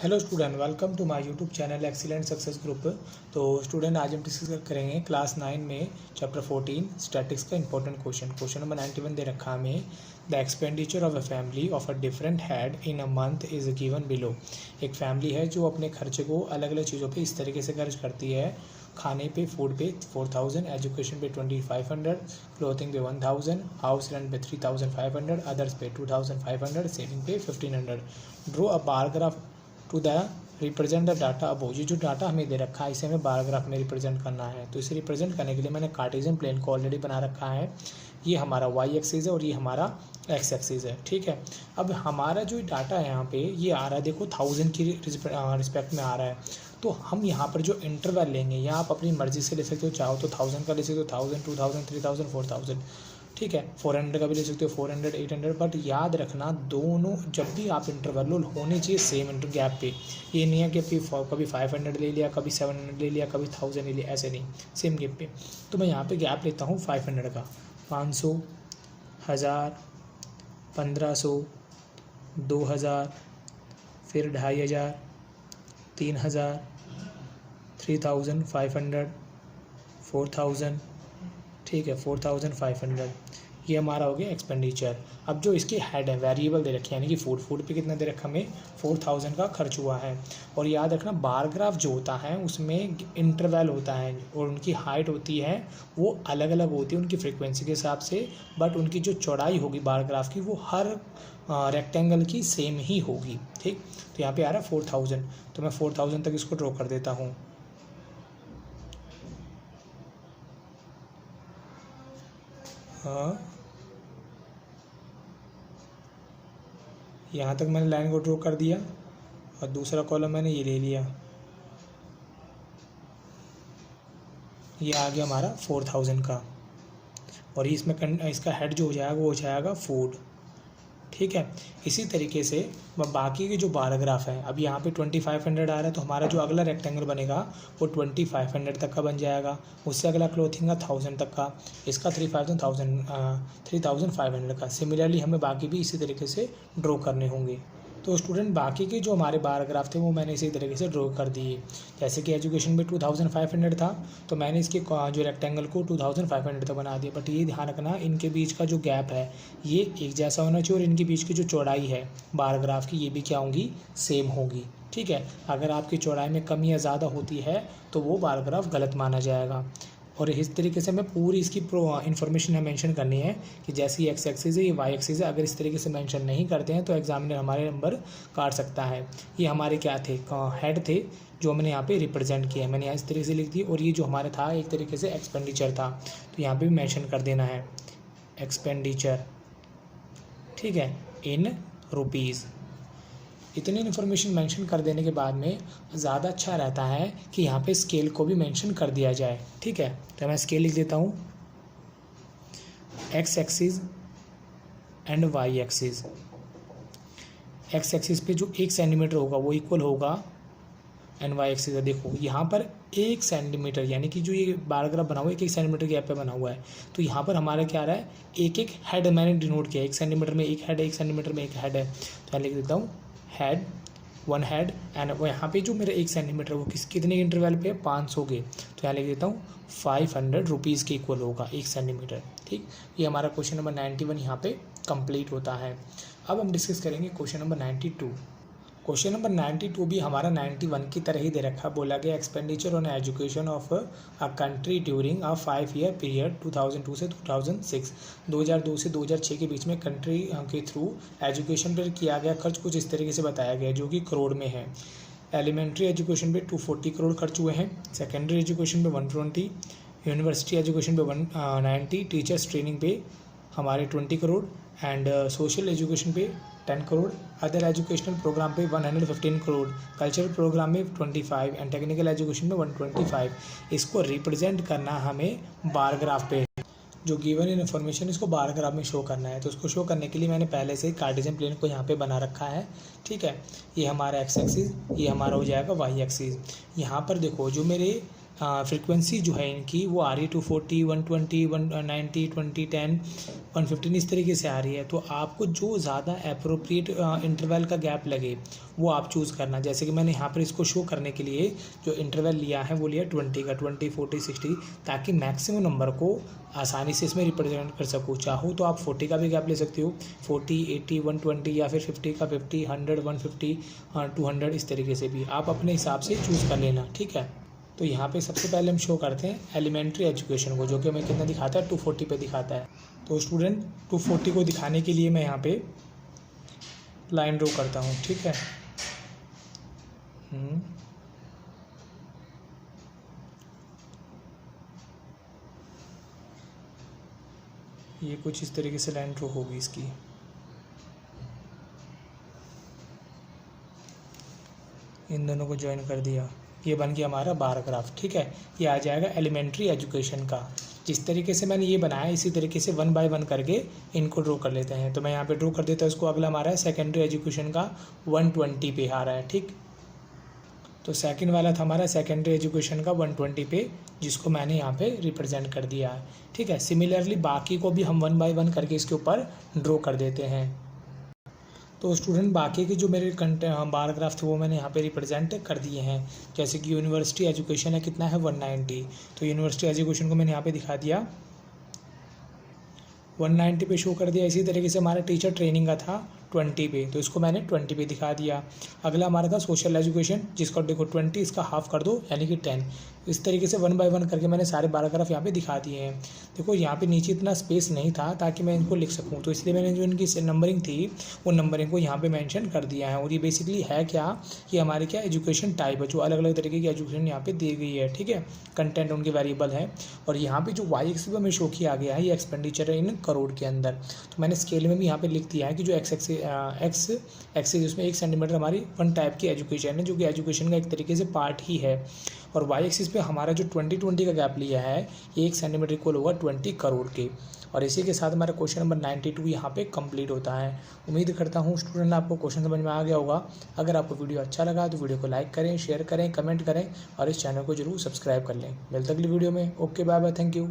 Hello student, welcome to my YouTube channel excellent success group. तो student, आज हम discuss करेंगे क्लास 9 में चैप्टर 14 स्टैटिक्स का इंपॉर्टेंट क्वेश्चन नंबर 91 दे रखा हमें। The expenditure of a family of a different head in a month is given below. एक फैमिली है जो अपने खर्चे को अलग अलग चीज़ों पे इस तरीके से खर्च करती है। खाने पे, फूड पे 4000, एजुकेशन पे 2500, क्लोथिंग पे 1000, हाउस रेंट पे 3500, अदर्स पे 2500, सेविंग पे 1500। Draw a bar graph to the represent the data above. ये जो डाटा हमें दे रखा है इसे हमें बार ग्राफ में रिप्रेजेंट करना है। तो इसे रिप्रेजेंट करने के लिए मैंने कार्टेशियन प्लेन को ऑलरेडी बना रखा है। ये हमारा वाई एक्सिस है और ये हमारा एक्स एक्सिस है। ठीक है, अब हमारा जो डाटा है यहाँ पे ये आ रहा है, देखो 1000 की रिस्पेक्ट में आ रहा है। तो हम यहाँ पर जो इंटरवल लेंगे, या आप अपनी मर्जी से ले सकते हो, चाहो तो 1000 का ले सकते हो, 1000, 2000, 3000, 4000। ठीक है, 400 का भी ले सकते हो, 400, 800। बट याद रखना, दोनों जब भी आप इंटरवल लो होने चाहिए सेम इंटर गैप पे। ये नहीं है कि कभी 500 ले लिया, कभी 700 ले लिया, कभी 1000 ले लिया, ऐसे नहीं, सेम गैप पे। तो मैं यहाँ पे गैप लेता हूँ 500 का। 500, 1000, 1500, 2000, फिर 2500, 3000, 3500, 4000। ठीक है, 4500। ये हमारा हो गया एक्सपेंडिचर। अब जो इसके हेड है, वेरिएबल दे रखे हैं, यानी कि फूड पे कितना दे रखा हमें, 4000 का खर्च हुआ है। और याद रखना, बार ग्राफ जो होता है उसमें इंटरवल होता है और उनकी हाइट होती है वो अलग अलग होती है उनकी फ्रीक्वेंसी के हिसाब से। बट उनकी जो चौड़ाई होगी बार ग्राफ की वो हर रेक्टेंगल की सेम ही होगी। ठीक, तो यहाँ पे आ रहा है 4000, तो मैं 4000 तक इसको ड्रॉ कर देता हूँ। हाँ, यहाँ तक मैंने लाइन को ड्रॉ कर दिया और दूसरा कॉलम मैंने ये ले लिया। ये आ गया हमारा 4000 का। और इसमें इसका हेड जो हो जाएगा वो हो जाएगा फूड। ठीक है, इसी तरीके से बाकी के जो बार ग्राफ है, अब यहाँ पे 2500 आ रहा है, तो हमारा जो अगला रेक्टेंगल बनेगा वो 2500 तक का बन जाएगा। उससे अगला क्लोथिंग का 1000 तक का, इसका 3500 का। सिमिलरली हमें बाकी भी इसी तरीके से ड्रॉ करने होंगे। तो स्टूडेंट, बाकी के जो हमारे बार ग्राफ थे वो मैंने इसी तरीके से ड्रॉ कर दिए। जैसे कि एजुकेशन में 2500 था, तो मैंने इसके जो रेक्टेंगल को 2500 तक बना दिया। बट ये ध्यान रखना, इनके बीच का जो गैप है ये एक जैसा होना चाहिए और इनके बीच की जो चौड़ाई है बार ग्राफ की ये भी क्या होंगी, सेम होगी। ठीक है, अगर आपकी चौड़ाई में कम या ज़्यादा होती है तो वो बार ग्राफ गलत माना जाएगा। और इस तरीके से हमें पूरी इसकी इन्फॉर्मेशन हमें मेंशन करनी है कि जैसी एक्स एक्सिस है ये वाई एक्सिस है। अगर इस तरीके से मेंशन नहीं करते हैं तो एग्जामिनर हमारे नंबर काट सकता है। ये हमारे क्या थे, हेड थे जो मैंने यहाँ पे रिप्रेजेंट किया है, मैंने यहाँ इस तरीके से लिख दी। और ये जो हमारे था एक तरीके से एक्सपेंडिचर था, तो यहाँ पे भी मेंशन कर देना है एक्सपेंडिचर। ठीक है, इन रुपीज़। इतनी इन्फॉर्मेशन मेंशन कर देने के बाद में ज़्यादा अच्छा रहता है कि यहाँ पे स्केल को भी मेंशन कर दिया जाए। ठीक है, तो मैं स्केल लिख देता हूँ, X axis and Y axis. X axis पे जो 1 सेंटीमीटर होगा वो इक्वल होगा एंड वाई एक्सिस है। देखो यहाँ पर 1 सेंटीमीटर, यानी कि जो ये बार ग्राफ बना हुआ है 1 सेंटीमीटर गैप पे बना हुआ है। तो यहाँ पर हमारा क्या आ रहा है, एक हेड मैंने डिनोट किया, 1 सेंटीमीटर में एक हेड है, 1 सेंटीमीटर में एक हेड है। तो मैं लिख देता हूँ हेड, 1 हेड। एंड वो यहाँ पे जो मेरा 1 सेंटीमीटर वो कितने इंटरवल पे, 500 के। तो यहाँ लिख देता हूँ 500 रुपीज़ के इक्वल होगा 1 सेंटीमीटर। ठीक, ये हमारा क्वेश्चन नंबर 91 यहाँ पे कंप्लीट होता है। अब हम डिस्कस करेंगे क्वेश्चन नंबर 92। क्वेश्चन नंबर 92 भी हमारा 91 की तरह ही दे रखा। बोला गया expenditure on education of a country during a 5 year period 2002 से 2006। 2002 से 2006 के बीच में कंट्री के थ्रू एजुकेशन पर किया गया खर्च कुछ इस तरीके से बताया गया, जो कि करोड़ में है। एलिमेंट्री एजुकेशन पे 240 करोड़ खर्च हुए हैं, सेकेंडरी एजुकेशन पे 120, यूनिवर्सिटी एजुकेशन पे 190, टीचर्स ट्रेनिंग पे हमारे 20 करोड़, एंड सोशल एजुकेशन पे 10 करोड़, अदर एजुकेशनल प्रोग्राम पे 115 करोड़, कल्चरल प्रोग्राम में 25 एंड टेक्निकल एजुकेशन में 125। इसको रिप्रेजेंट करना हमें बार ग्राफ पे, जो गिवन इन्फॉर्मेशन इसको बार ग्राफ में शो करना है। तो उसको शो करने के लिए मैंने पहले से कार्टेशियन प्लेन को यहाँ पे बना रखा है। ठीक है, ये हमारा एक्स एक्सिस, ये हमारा हो जाएगा वाई एक्सिस। यहाँ पर देखो जो मेरे फ्रिक्वेंसी जो है इनकी वो आ रही है 240, 120, 190, 20, 10, 115 इस तरीके से आ रही है। तो आपको जो ज़्यादा अप्रोप्रिएट इंटरवल का गैप लगे वो आप चूज़ करना। जैसे कि मैंने यहाँ पर इसको शो करने के लिए जो इंटरवल लिया है वो लिया 20 का, 20, 40, 60, ताकि मैक्सिमम नंबर को आसानी से इसमें रिप्रेजेंट कर सकूँ। चाहो तो आप 40 का भी गैप ले सकते हो, 40, 80, 120, या फिर 50 का 50, 100, 150, 200 इस तरीके से भी आप अपने हिसाब से चूज़ कर लेना, ठीक है। तो यहाँ पे सबसे पहले हम शो करते हैं एलिमेंट्री एजुकेशन को, जो कि हमें कितना दिखाता है, 240 पे दिखाता है। तो स्टूडेंट 240 को दिखाने के लिए मैं यहाँ पे लाइन ड्रॉ करता हूँ, ठीक है। ये कुछ इस तरीके से लाइन ड्रॉ होगी इसकी। इन दोनों को ज्वाइन कर दिया, ये बन गया हमारा बार ग्राफ, ठीक है। ये आ जाएगा एलिमेंट्री एजुकेशन का। जिस तरीके से मैंने ये बनाया इसी तरीके से 1 बाय 1 करके इनको ड्रॉ कर लेते हैं। तो मैं यहाँ पे ड्रॉ कर देता हूँ इसको। अगला हमारा है सेकेंडरी एजुकेशन का, 120 पे आ रहा है, ठीक। तो सेकंड वाला था हमारा सेकेंडरी एजुकेशन का 120 पे, जिसको मैंने यहाँ पे रिप्रेजेंट कर दिया है, ठीक है। सिमिलरली बाकी को भी हम 1 बाय 1 करके इसके ऊपर ड्रॉ कर देते हैं। तो स्टूडेंट बाकी के जो मेरे बार ग्राफ थे वो मैंने यहाँ पे रिप्रेजेंट कर दिए हैं। जैसे कि यूनिवर्सिटी एजुकेशन है, कितना है 190, तो यूनिवर्सिटी एजुकेशन को मैंने यहाँ पे दिखा दिया, 190 पे शो कर दिया। इसी तरीके से हमारा टीचर ट्रेनिंग का था 20 पे, तो इसको मैंने 20 पे दिखा दिया। अगला हमारा था सोशल एजुकेशन, जिसका देखो 20 इसका हाफ कर दो यानी कि 10। इस तरीके से 1 बाय 1 करके मैंने सारे 12 ग्राफ यहाँ पे दिखा दिए हैं। देखो यहाँ पे नीचे इतना स्पेस नहीं था ताकि मैं इनको लिख सकूँ, तो इसलिए मैंने जो इनकी नंबरिंग थी वो नंबरिंग को यहाँ पे मेंशन कर दिया है। और ये बेसिकली है क्या, ये हमारे क्या एजुकेशन टाइप है, जो अलग अलग तरीके की एजुकेशन यहाँ पे दी गई है, ठीक है। कंटेंट उनके वेरिएबल है। और यहाँ पे जो वाई एक्सिस में शो किया गया है ये एक्सपेंडिचर है इन करोड़ के अंदर। तो मैंने स्केल में भी यहाँ पे लिख दिया है कि जो एक्स एक्सिस उसमें 1 सेंटीमीटर हमारी 1 टाइप की एजुकेशन है, जो कि एजुकेशन का एक तरीके से पार्ट ही है। और वाई एक्सिस पे हमारा जो 20 का गैप लिया है ये 1 सेंटीमीटर इक्वल होगा 20 करोड़ के। और इसी के साथ हमारा क्वेश्चन नंबर 92 यहाँ पे कंप्लीट होता है। उम्मीद करता हूँ स्टूडेंट आपको क्वेश्चन समझ में आ गया होगा। अगर आपको वीडियो अच्छा लगा तो वीडियो को लाइक करें, शेयर करें, कमेंट करें और इस चैनल को जरूर सब्सक्राइब कर लें। मिलते अगली वीडियो में। Okay, bye bye, thank you.